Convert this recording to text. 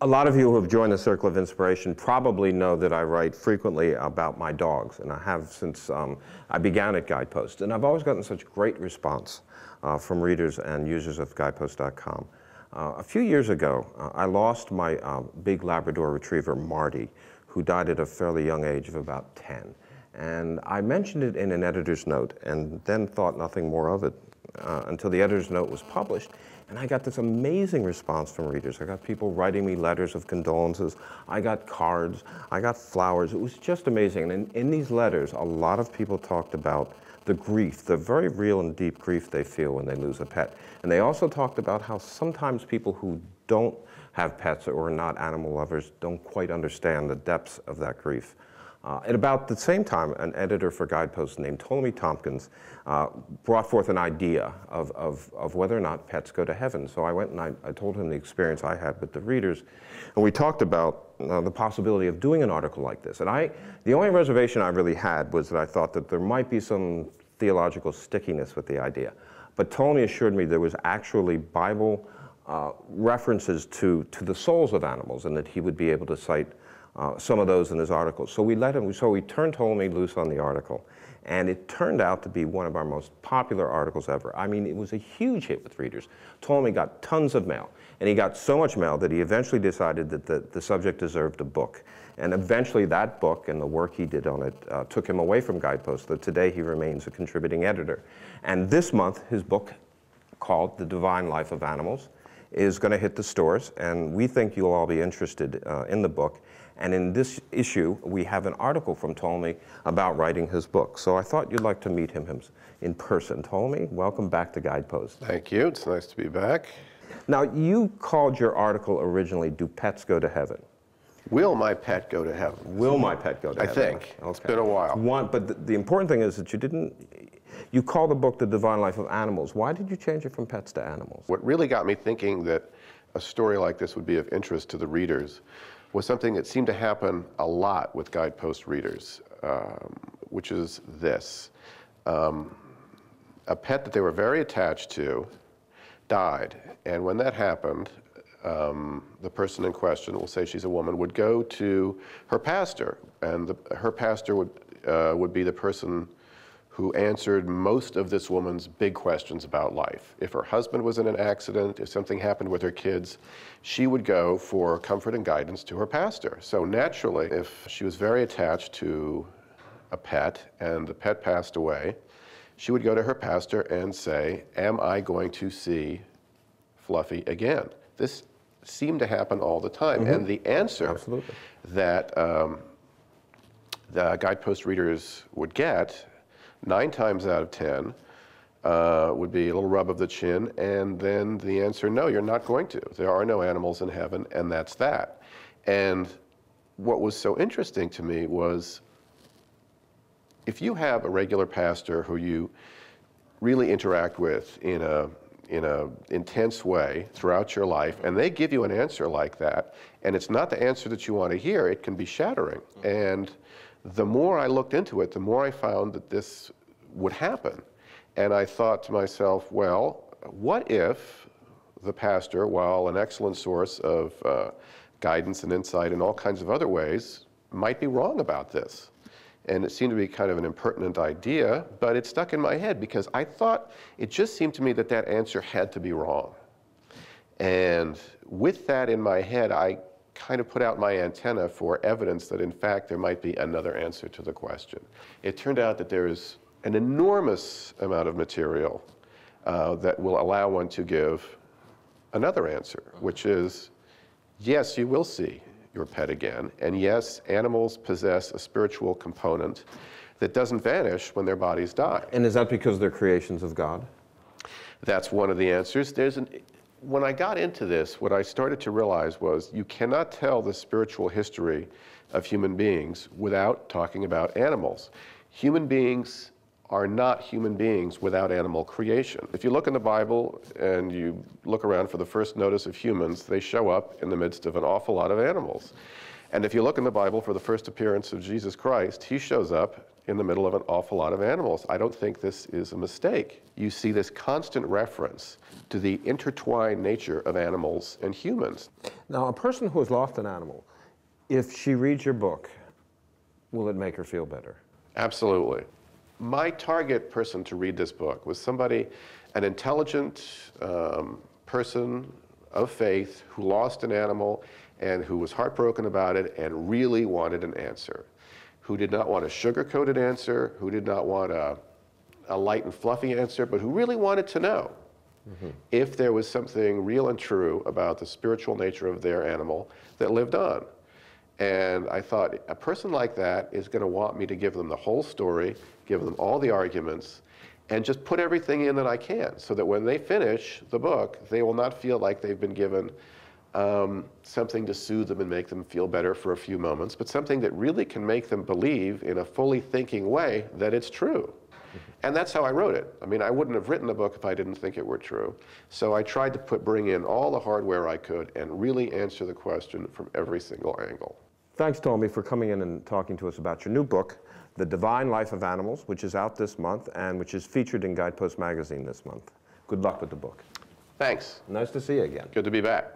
A lot of you who have joined the Circle of Inspiration probably know that I write frequently about my dogs, and I have since I began at Guideposts. And I've always gotten such great response from readers and users of Guideposts.com. A few years ago, I lost my big Labrador Retriever, Marty, who died at a fairly young age of about 10. And I mentioned it in an editor's note and then thought nothing more of it until the editor's note was published. And I got this amazing response from readers. I got people writing me letters of condolences. I got cards. I got flowers. It was just amazing. And in these letters, a lot of people talked about the grief, the very real and deep grief they feel when they lose a pet. And they also talked about how sometimes people who don't have pets or are not animal lovers don't quite understand the depths of that grief. At about the same time, an editor for Guideposts named Ptolemy Tompkins brought forth an idea of whether or not pets go to heaven. So I went and I told him the experience I had with the readers, and we talked about the possibility of doing an article like this. And the only reservation I really had was that I thought that there might be some theological stickiness with the idea. But Ptolemy assured me there was actually Bible references to the souls of animals, and that he would be able to cite some of those in his articles. So we turned Ptolemy loose on the article, and it turned out to be one of our most popular articles ever. I mean, it was a huge hit with readers. Ptolemy got tons of mail, and he got so much mail that he eventually decided that the subject deserved a book. And eventually that book and the work he did on it took him away from Guideposts, though today he remains a contributing editor. And this month, his book, called The Divine Life of Animals, is going to hit the stores, and we think you'll all be interested in the book. And in this issue, we have an article from Ptolemy about writing his book. So I thought you'd like to meet him in person. Ptolemy, welcome back to Guideposts. Thank you. It's nice to be back. Now, you called your article originally, Do Pets Go to Heaven? Will my pet go to heaven? Will my pet go to heaven? I think. Okay. It's been a while. But the important thing is that you called the book The Divine Life of Animals. Why did you change it from pets to animals? What really got me thinking that a story like this would be of interest to the readers was something that seemed to happen a lot with Guidepost readers, which is this. A pet that they were very attached to died, and when that happened, the person in question, we'll say she's a woman, would go to her pastor, and her pastor would be the person who answered most of this woman's big questions about life. If her husband was in an accident, if something happened with her kids, she would go for comfort and guidance to her pastor. So naturally, if she was very attached to a pet and the pet passed away, she would go to her pastor and say, am I going to see Fluffy again? This seemed to happen all the time. Mm-hmm. And the answer Absolutely. That the Guidepost readers would get 9 times out of 10 would be a little rub of the chin, and then the answer, no, you're not going to. There are no animals in heaven, and that's that. And what was so interesting to me was, if you have a regular pastor who you really interact with in a intense way throughout your life, and they give you an answer like that, and it's not the answer that you want to hear, it can be shattering. And the more I looked into it, the more I found that this would happen. And I thought to myself, well, what if the pastor, while an excellent source of guidance and insight in all kinds of other ways, might be wrong about this? And it seemed to be kind of an impertinent idea, but it stuck in my head because I thought, it just seemed to me that that answer had to be wrong. And with that in my head, I kind of put out my antenna for evidence that in fact there might be another answer to the question. It turned out that there is an enormous amount of material that will allow one to give another answer, which is, yes, you will see your pet again, and yes, animals possess a spiritual component that doesn't vanish when their bodies die. And is that because they're creations of God? That's one of the answers. When I got into this, what I started to realize was you cannot tell the spiritual history of human beings without talking about animals. Human beings are not human beings without animal creation. If you look in the Bible and you look around for the first notice of humans, they show up in the midst of an awful lot of animals. And if you look in the Bible for the first appearance of Jesus Christ, he shows up in the middle of an awful lot of animals. I don't think this is a mistake. You see this constant reference to the intertwined nature of animals and humans. Now, a person who has lost an animal, if she reads your book, will it make her feel better? Absolutely. My target person to read this book was somebody, an intelligent person of faith who lost an animal and who was heartbroken about it and really wanted an answer, who did not want a sugar-coated answer, who did not want a light and fluffy answer, but who really wanted to know if there was something real and true about the spiritual nature of their animal that lived on. And I thought, a person like that is going to want me to give them the whole story, give them all the arguments, and just put everything in that I can, so that when they finish the book, they will not feel like they've been given something to soothe them and make them feel better for a few moments, but something that really can make them believe in a fully thinking way that it's true. And that's how I wrote it. I mean, I wouldn't have written the book if I didn't think it were true. So I tried to bring in all the hardware I could and really answer the question from every single angle. Thanks, Tommy, for coming in and talking to us about your new book, The Divine Life of Animals, which is out this month and which is featured in Guideposts magazine this month. Good luck with the book. Thanks. Nice to see you again. Good to be back.